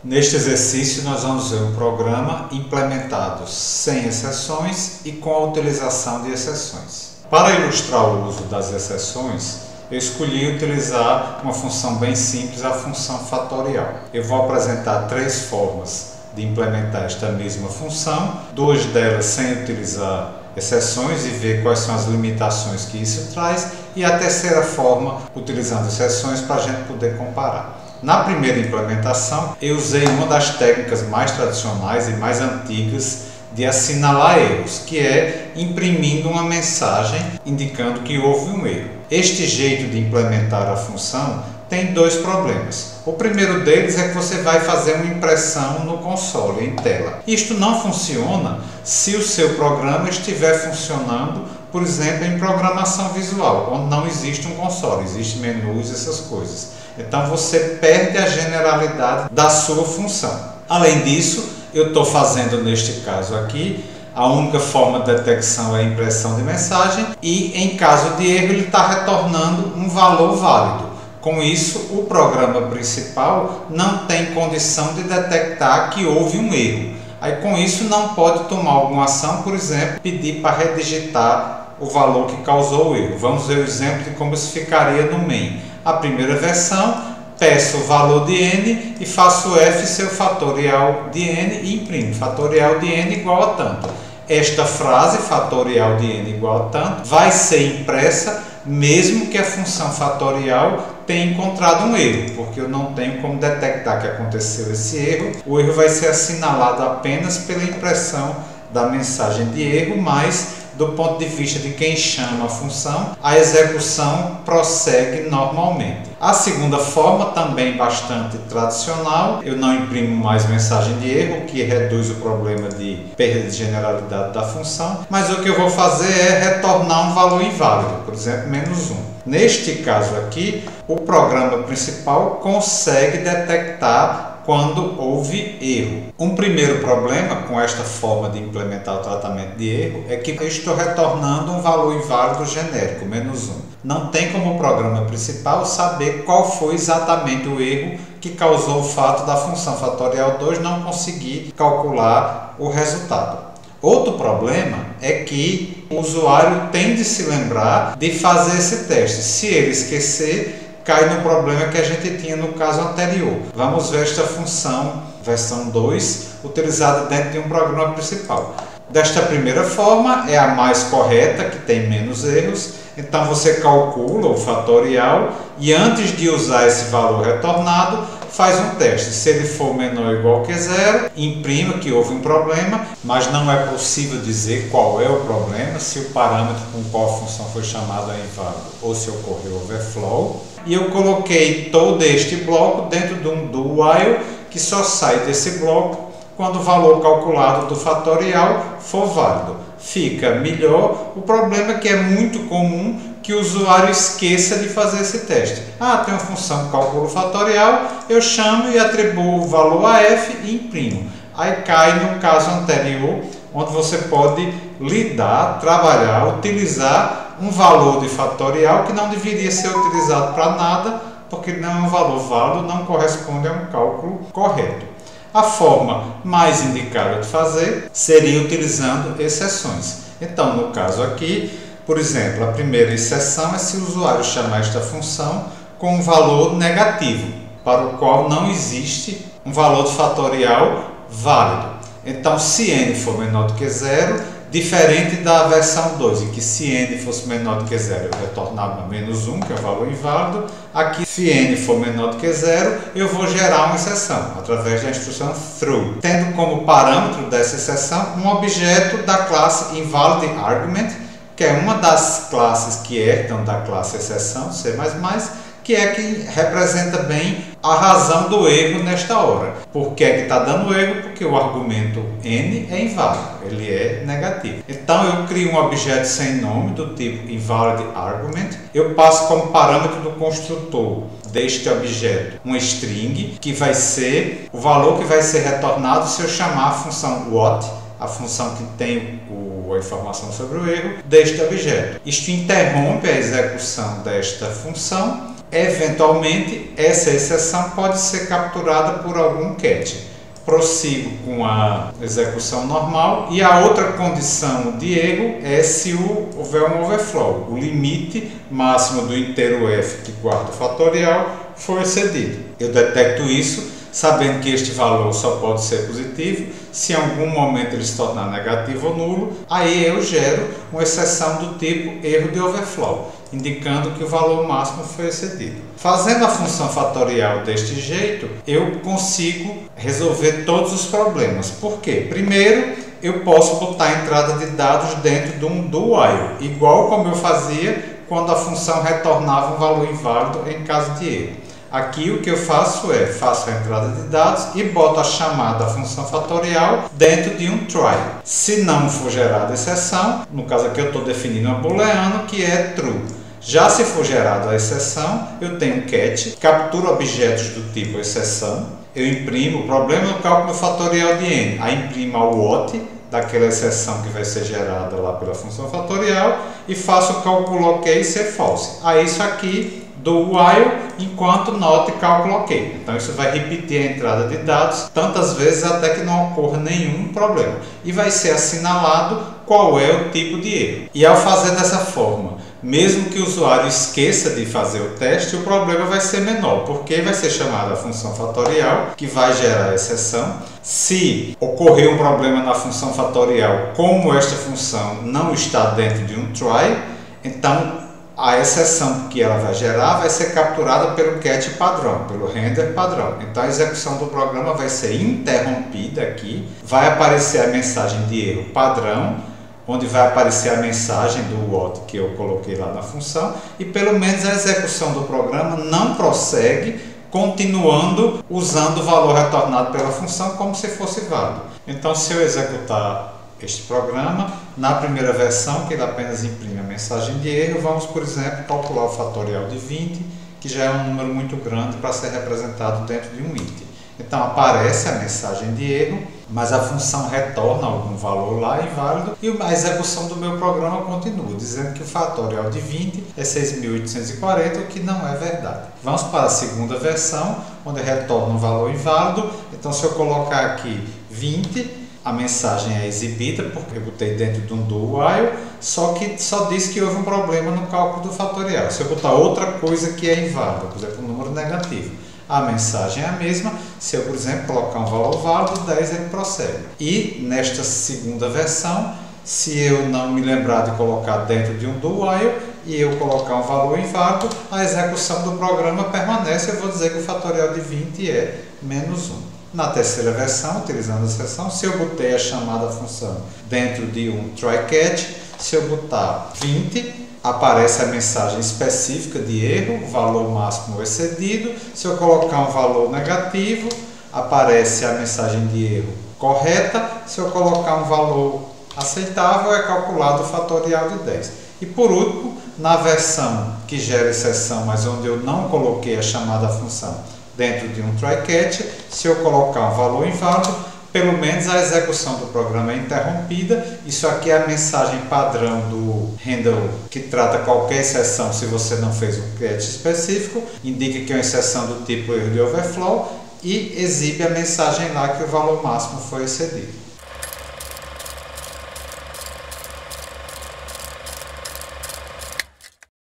Neste exercício nós vamos ver um programa implementado sem exceções e com a utilização de exceções. Para ilustrar o uso das exceções, eu escolhi utilizar uma função bem simples, a função fatorial. Eu vou apresentar três formas de implementar esta mesma função, duas delas sem utilizar exceções e ver quais são as limitações que isso traz, e a terceira forma utilizando exceções para a gente poder comparar. Na primeira implementação, eu usei uma das técnicas mais tradicionais e mais antigas de assinalar erros, que é imprimindo uma mensagem indicando que houve um erro. Este jeito de implementar a função tem dois problemas. O primeiro deles é que você vai fazer uma impressão no console, em tela. Isto não funciona se o seu programa estiver funcionando, por exemplo, em programação visual, onde não existe um console, existem menus, essas coisas. Então você perde a generalidade da sua função. Além disso, eu estou fazendo neste caso aqui, a única forma de detecção é a impressão de mensagem e em caso de erro ele está retornando um valor válido. Com isso, o programa principal não tem condição de detectar que houve um erro. Aí com isso não pode tomar alguma ação, por exemplo, pedir para redigitar o valor que causou o erro. Vamos ver o exemplo de como isso ficaria no main. A primeira versão, peço o valor de n e faço f seu fatorial de n e imprimo fatorial de n igual a tanto. Esta frase, fatorial de n igual a tanto, vai ser impressa mesmo que a função fatorial tenha encontrado um erro, porque eu não tenho como detectar que aconteceu esse erro. O erro vai ser assinalado apenas pela impressão da mensagem de erro, mas do ponto de vista de quem chama a função, a execução prossegue normalmente. A segunda forma, também bastante tradicional, eu não imprimo mais mensagem de erro, o que reduz o problema de perda de generalidade da função, mas o que eu vou fazer é retornar um valor inválido, por exemplo, -1. Neste caso aqui, o programa principal consegue detectar quando houve erro. Um primeiro problema com esta forma de implementar o tratamento de erro é que eu estou retornando um valor inválido genérico, -1. Não tem como o programa principal saber qual foi exatamente o erro que causou o fato da função fatorial 2 não conseguir calcular o resultado. Outro problema é que o usuário tem de se lembrar de fazer esse teste. Se ele esquecer, cai no problema que a gente tinha no caso anterior. Vamos ver esta função, versão 2, utilizada dentro de um programa principal. Desta primeira forma, é a mais correta, que tem menos erros. Então você calcula o fatorial e antes de usar esse valor retornado, faz um teste. Se ele for menor ou igual que 0, imprima que houve um problema, mas não é possível dizer qual é o problema, se o parâmetro com qual a função foi chamada é inválido ou se ocorreu overflow. E eu coloquei todo este bloco dentro de um do while, que só sai desse bloco quando o valor calculado do fatorial for válido. Fica melhor. O problema é que é muito comum que o usuário esqueça de fazer esse teste. Tem uma função que calcula o fatorial, eu chamo e atribuo o valor a f e imprimo. Aí cai no caso anterior, onde você pode lidar, trabalhar, utilizar um valor de fatorial que não deveria ser utilizado para nada, porque não é um valor válido, não corresponde a um cálculo correto. A forma mais indicada de fazer seria utilizando exceções. Então, no caso aqui, por exemplo, a primeira exceção é se o usuário chamar esta função com um valor negativo, para o qual não existe um valor de fatorial válido. Então, se n for menor do que 0, diferente da versão 2, em que se n fosse menor do que 0, eu retornava -1, que é o valor inválido. Aqui, se n for menor do que 0, eu vou gerar uma exceção, através da instrução through, tendo como parâmetro dessa exceção um objeto da classe InvalidateArgument, que é uma das classes que herdam da classe exceção, C++, que é que representa bem a razão do erro nesta hora. Por que é que está dando erro? Porque o argumento n é inválido, ele é negativo. Então eu crio um objeto sem nome do tipo InvalidateArgument, eu passo como parâmetro do construtor deste objeto uma string, que vai ser o valor que vai ser retornado se eu chamar a função what, a função que tem a informação sobre o erro, deste objeto. Isto interrompe a execução desta função. eventualmente essa exceção pode ser capturada por algum catch. Prossigo com a execução normal e a outra condição de erro é se houver um overflow, o limite máximo do inteiro f que quarto fatorial foi excedido. Eu detecto isso sabendo que este valor só pode ser positivo. Se em algum momento ele se tornar negativo ou nulo, aí eu gero uma exceção do tipo erro de overflow, indicando que o valor máximo foi excedido. Fazendo a função fatorial deste jeito, eu consigo resolver todos os problemas. Por quê? Primeiro, eu posso botar a entrada de dados dentro de um do while, igual como eu fazia quando a função retornava um valor inválido em caso de erro. Aqui o que eu faço faço a entrada de dados e boto a chamada função fatorial dentro de um try. Se não for gerada exceção, no caso aqui eu estou definindo uma booleano que é true. Já se for gerada a exceção, eu tenho catch, capturo objetos do tipo exceção, eu imprimo o problema no cálculo fatorial de n, aí imprimo a what daquela exceção que vai ser gerada lá pela função fatorial e faço o cálculo ok ser false. Aí isso aqui do while enquanto not cálculo ok. Então isso vai repetir a entrada de dados tantas vezes até que não ocorra nenhum problema. E vai ser assinalado qual é o tipo de erro. E ao fazer dessa forma, mesmo que o usuário esqueça de fazer o teste, o problema vai ser menor, porque vai ser chamada a função fatorial, que vai gerar a exceção. Se ocorrer um problema na função fatorial, como esta função não está dentro de um try, então a exceção que ela vai gerar vai ser capturada pelo catch padrão, pelo render padrão. Então a execução do programa vai ser interrompida aqui, vai aparecer a mensagem de erro padrão, onde vai aparecer a mensagem do what que eu coloquei lá na função, e pelo menos a execução do programa não prossegue, continuando usando o valor retornado pela função como se fosse válido. Então se eu executar este programa, na primeira versão, que ele apenas imprime a mensagem de erro, vamos, por exemplo, calcular o fatorial de 20, que já é um número muito grande para ser representado dentro de um int. Então aparece a mensagem de erro, mas a função retorna algum valor lá inválido e a execução do meu programa continua, dizendo que o fatorial de 20 é 6.840, o que não é verdade. Vamos para a segunda versão, onde retorna um valor inválido. Então se eu colocar aqui 20, a mensagem é exibida porque eu botei dentro de um do while, só que só diz que houve um problema no cálculo do fatorial. Se eu botar outra coisa que é inválida, por exemplo, um número negativo, a mensagem é a mesma. Se eu, por exemplo, colocar um valor válido, 10, ele prossegue. E nesta segunda versão, se eu não me lembrar de colocar dentro de um do while e eu colocar um valor inválido, a execução do programa permanece. Eu vou dizer que o fatorial de 20 é menos 1. Na terceira versão, utilizando a exceção, se eu botei a chamada função dentro de um try-catch, se eu botar 20, aparece a mensagem específica de erro, o valor máximo excedido. Se eu colocar um valor negativo, aparece a mensagem de erro correta. Se eu colocar um valor aceitável, é calculado o fatorial de 10. E por último, na versão que gera exceção, mas onde eu não coloquei a chamada função dentro de um try-catch, se eu colocar um valor inválido, pelo menos a execução do programa é interrompida. Isso aqui é a mensagem padrão do handle que trata qualquer exceção se você não fez um catch específico, indica que é uma exceção do tipo erro de overflow e exibe a mensagem lá que o valor máximo foi excedido.